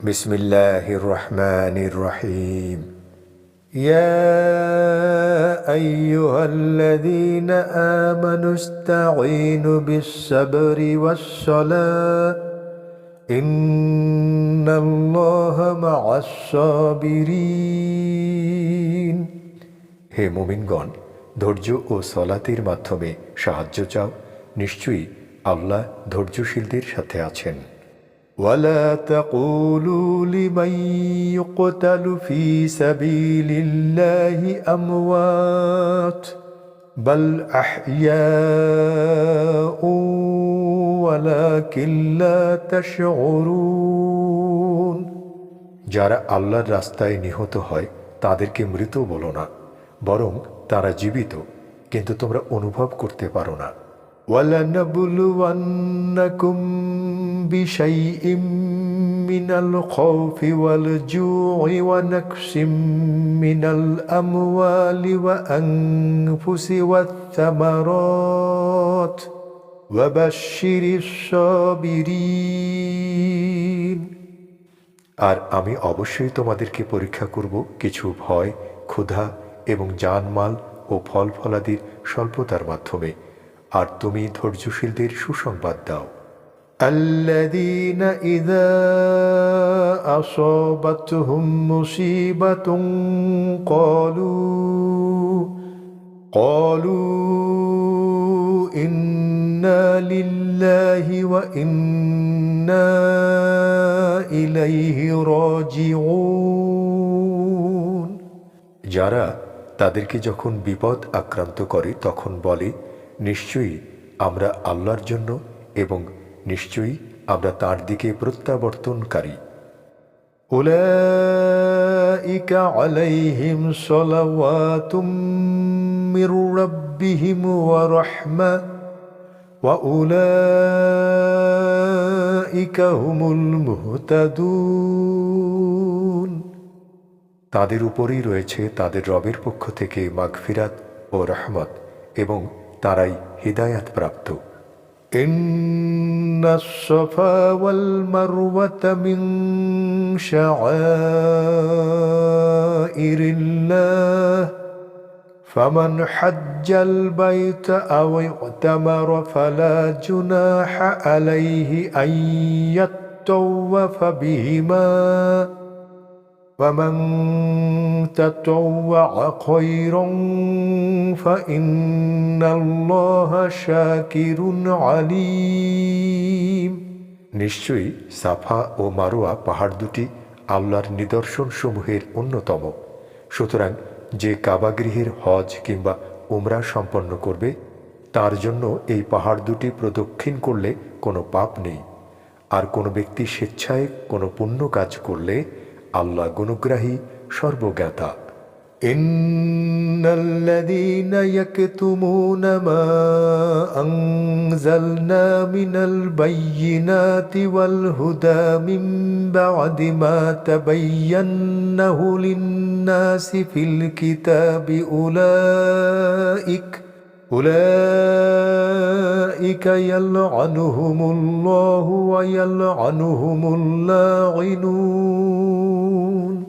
বিসমিল্লাহির রহমানির রহিম। ইয়া আইয়ুহাল্লাযীনা আমানু ইসতাঈনু বিস-সাবরি ওয়াস-সালাহ ইন্নাল্লাহা মা'আস-সাবিরিন। হে মুমিনগণ, ধৈর্য ও সলাতের মাধ্যমে সাহায্য চাও, নিশ্চয়ই আল্লাহ ধৈর্যশীলদের সাথে আছেন। ولا تقولوا لمن يقتل في سبيل الله أموات بل أحياء ولكن لا تشعرون। যারা আল্লাহর রাস্তায় নিহত হয় তাদেরকে মৃত বলো না, বরং তারা জীবিত, কিন্তু তোমরা অনুভব করতে পারো না। وَلَنَبْلُوَنَّكُمْ بِشَيْءٍ مِّنَ الْخَوْفِ وَالْجُوعِ وَنَقْصٍ مِّنَ الْأَمْوَالِ وَالْأَنفُسِ وَالثَّمَرَاتِ وَبَشِّرِ الصَّابِرِينَ। আর আমি অবশ্যই তোমাদেরকে পরীক্ষা করব কিছু ভয়, ক্ষুধা এবং জানমাল ও ফল ফলাদির স্বল্পতার মাধ্যমে, আর তুমি ধৈর্যশীলদের সুসংবাদ দাও। আল্লাযীনা ইযা আসাবাতহুম মুসিবাতুন ক্বালু ইন্না লিল্লাহি ওয়া ইন্না ইলাইহি রাজিউন। যারা তাদেরকে যখন বিপদ আক্রান্ত করে তখন বলে, নিশ্চয়ই আমরা আল্লাহর জন্য এবং নিশ্চয়ই আমরা তার দিকে প্রত্যাবর্তনকারী। উলাইকা আলাইহিম সালাওয়াতুম মির রাব্বিহিম ওয়া রাহমাহ ওয়া উলাইকা হুমুল মুহতাদুন। তাদের উপরেই রয়েছে তাদের রবের পক্ষ থেকে মাগফিরাত ও রহমত, এবং তারাই হিদায়াত প্রাপ্ত। ইন্নাস সাফা ওয়াল মারওয়াতা মিন শাআইরিল্লাহ ফামান হাজ্জাল বাইতা আও ইতামারা ফালা জুনাহা আলাইহি আন ইয়াত্তাওয়াফা বিহিমা وَمَن تَطَوَّعَ خَيْرًا فَإِنَّ اللَّهَ شَاكِرٌ عَلِيمٌ। নিশ্চয়ই সাফা ও মারোয়া পাহাড় দুটি আল্লাহর নিদর্শন সমূহের অন্যতম। সুতরাং যে কাবাগৃহের হজ কিংবা উমরা সম্পন্ন করবে তার জন্য এই পাহাড় দুটি প্রদক্ষিণ করলে কোনো পাপ নেই। আর কোনো ব্যক্তি স্বেচ্ছায় কোনো পুণ্য কাজ করলে আল্লাহ গুণগ্রাহী, সর্বজ্ঞাতা। ইন্নাল্লাযীনা ইয়াকতুমুনা মা আনজালনা মিনাল বায়্যিনাতি ওয়াল হুদা মিন বা'দি মা তাবায়্যানাহু লিন-নাসি ফিল কিতাবি উলাইকা ইয়ালআনুহুমুল্লাহু ওয়া ইয়ালআনুহুমুল লাঈনুন।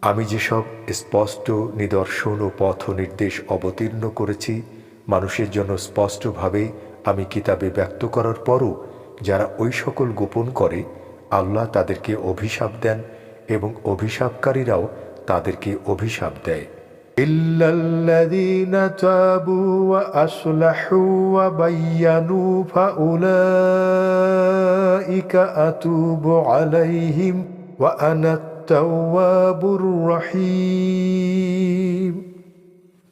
আমি যেসব স্পষ্ট নিদর্শন ও পথ নির্দেশ অবতীর্ণ করেছি মানুষের জন্য স্পষ্টভাবে আমি কিতাবে ব্যক্ত করার পরও যারা ওই সকল গোপন করে, আল্লাহ তাদেরকে অভিশাপ দেন এবং অভিশাপকারীরাও তাদেরকে অভিশাপ দেয়। ইল্লাল্লাযীনা তাবু ওয়া আসলাহু ওয়া বায়্যানু ফাউলাইকা আতুবু আলাইহিম ওয়া আনা আত-তাওয়াবুর রহিম।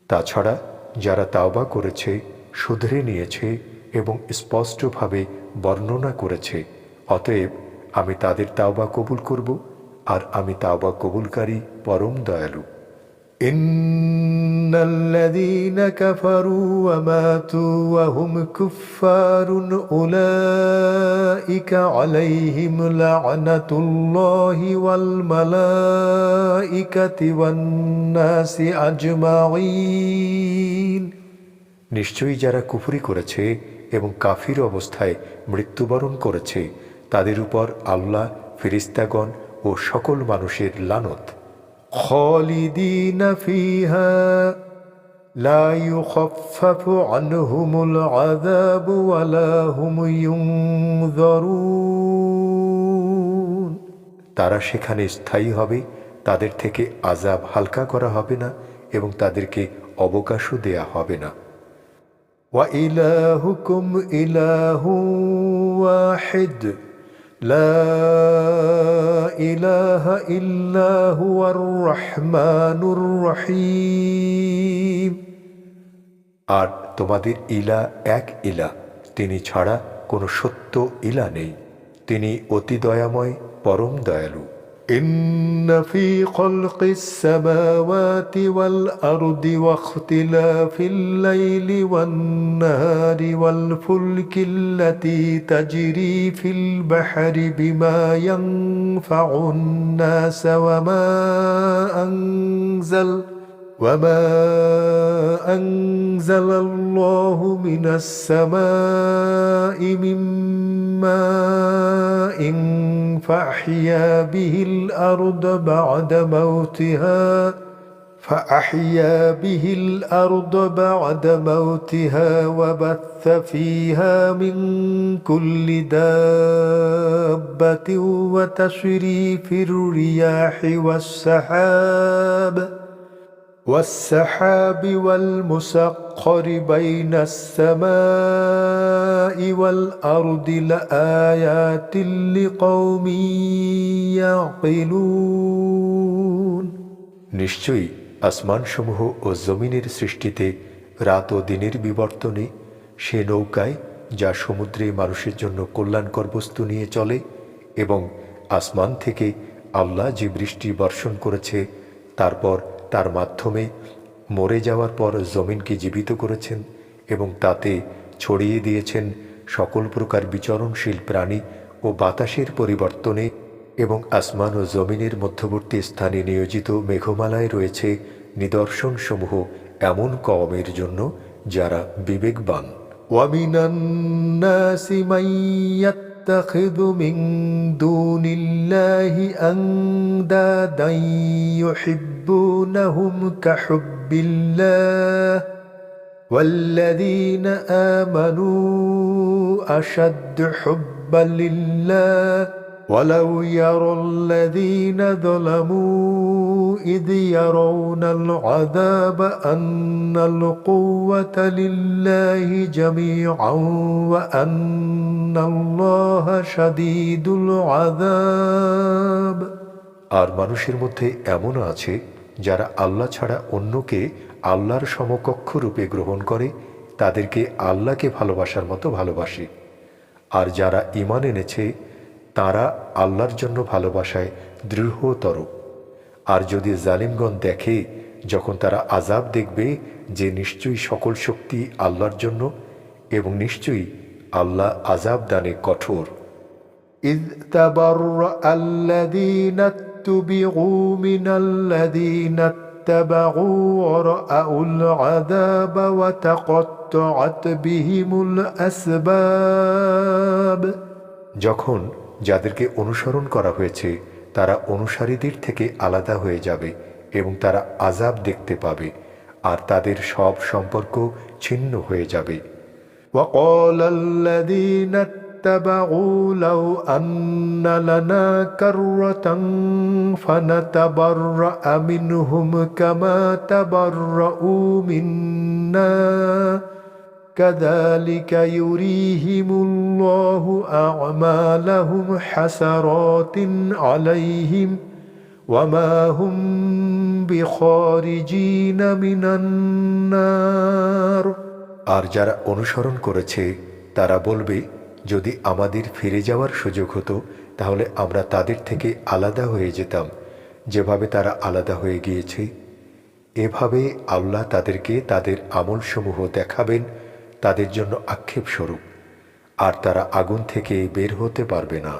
তাছাড়া যারা তাওবা করেছে, শুধরে নিয়েছে এবং স্পষ্টভাবে বর্ণনা করেছে, অতএব আমি তাদের তাওবা কবুল করব, আর আমি তাওবা কবুলকারী পরম দয়ালু। ইন্নাল্লাযীনা কাফারু ওয়া মাতু ওয়া হুম কুফফারুন উলাইকা আলাইহিম লা'নাতুল্লাহি ওয়াল মালাইকাতি ওয়ান নাসি আজমাঈন। নিশ্চয়ই যারা কুফরি করেছে এবং কাফির অবস্থায় মৃত্যুবরণ করেছে তাদের উপর আল্লাহ, ফেরেশতাগণ ও সকল মানুষের লানত। খালিদিনা ফিহা লা ইউখাফফাফু আনহুমুল আযাবু ওয়া লা হুম ইউনযারুন। তারা সেখানে স্থায়ী হবে, তাদের থেকে আযাব হালকা করা হবে না এবং তাদেরকে অবকাশও দেয়া হবে না। ওয়া ইলাহুকুম ইলাহুন ওয়াহিদ লা ইলাহা ইল্লা হুয়ার রহমানুর রহিম। আর তোমাদের ইলা এক ইলা, তিনি ছাড়া কোনো সত্য ইলা নেই, তিনি অতি দয়াময়, পরম দয়ালু। ইন্না ফি খালকিস সামাওয়াতি ওয়াল আরদি ওয়াখতিলাফিল লাইলি ওয়ান নাহারি ওয়াল ফুলকিল্লাতী তাজরি ফিল বাহরি বিমা ইয়ানফাউন নাস وما أنزل الله من السماء من ماء فأحيا به الأرض بعد موتها وبث فيها من كل دابة وتصريف الرياح والسحاب والمسخر بين السماء والأرض لآيات لقوم يعقلون। নিশ্চয়ই আসমানসমূহ ও জমিনের সৃষ্টিতে রাত ও দিনের বিবর্তনে সে নৌকায় যা সমুদ্রে মানুষের জন্য কল্যাণকর বস্তু নিয়ে চলে, এবং আসমান থেকে আল্লাহ যে বৃষ্টি বর্ষণ করেছে, তারপর তার মাধ্যমে মরে যাওয়ার পর জমিনকে জীবিত করেছেন এবং তাতে ছড়িয়ে দিয়েছেন সকল প্রকার বিচরণশীল প্রাণী ও বাতাসের পরিবর্তনে, এবং আসমান ও জমিনের মধ্যবর্তী স্থানে নিয়োজিত মেঘমালায় রয়েছে নিদর্শনসমূহ এমন কওমের জন্য যারা বিবেকবান। ওয়ামিনান নাসি মান ইয়াত্তাখিযু মিন দুনিল্লাহি আনদাদান ইউহিব্বুনাহুম কাহুব্বিল্লাহ ওয়াল্লাযীনা আমানু আশাদ্দু হুব্বান লিল্লাহ ولو يرى الذين ظلموا إذ يرون العذاب أن القوة لله جميعا وأن الله شديد العذاب। আর মানুষের মধ্যে এমনও আছে যারা আল্লাহ ছাড়া অন্যকে আল্লাহর সমকক্ষ রূপে গ্রহণ করে, তাদেরকে আল্লাহকে ভালোবাসার মতো ভালোবাসে। আর যারা ঈমান এনেছে তারা আল্লাহর জন্য ভালোবাসায় দৃঢ়তর। আর যদি জালিমগণ দেখে, যখন তারা আযাব দেখবে, যে নিশ্চয়ই সকল শক্তি আল্লাহর জন্য এবং নিশ্চয়ই আল্লাহ আযাব দানে কঠোর। ইয তাবাররা'আল্লাযীনা ইত্তুবি'উ মিনাল্লাযীনা ইত্তাবা'উ ওয়া রাআউল আযাবা ওয়া তাকাত্তাআত বিহিমুল আসবাব। যখন যাদেরকে অনুসরণ করা হয়েছে তারা অনুসারীদের থেকে আলাদা হয়ে যাবে এবং তারা আযাব দেখতে পাবে, আর তাদের সব সম্পর্ক ছিন্ন হয়ে যাবে। وَقَالَ الَّذِينَ اتَّبَعُوا لَوْ أَنَّ لَنَا كَرَّةً فَنَتَبَرَّأَ مِنْهُمْ كَمَا تَبَرَّؤُوا مِنَّا كَذَلِكَ يُرِيهِمُ اللَّهُ أَعْمَالَهُمْ حَسَرَاتٍ عَلَيْهِمْ وَمَا هُمْ بِخَارِجِينَ مِنَ النَّارِ। আর যারা অনুসরণ করেছে তারা বলবে, যদি আমাদের ফিরে যাওয়ার সুযোগ হতো তাহলে আমরা তাদের থেকে আলাদা হয়ে যেতাম, যেভাবে তারা আলাদা হয়ে গিয়েছে। এভাবে আল্লাহ তাদেরকে তাদের আমলসমূহ দেখাবেন তাদের জন্য আক্ষেপ স্বরূপ, আর তারা আগুন থেকে বের হতে পারবে না।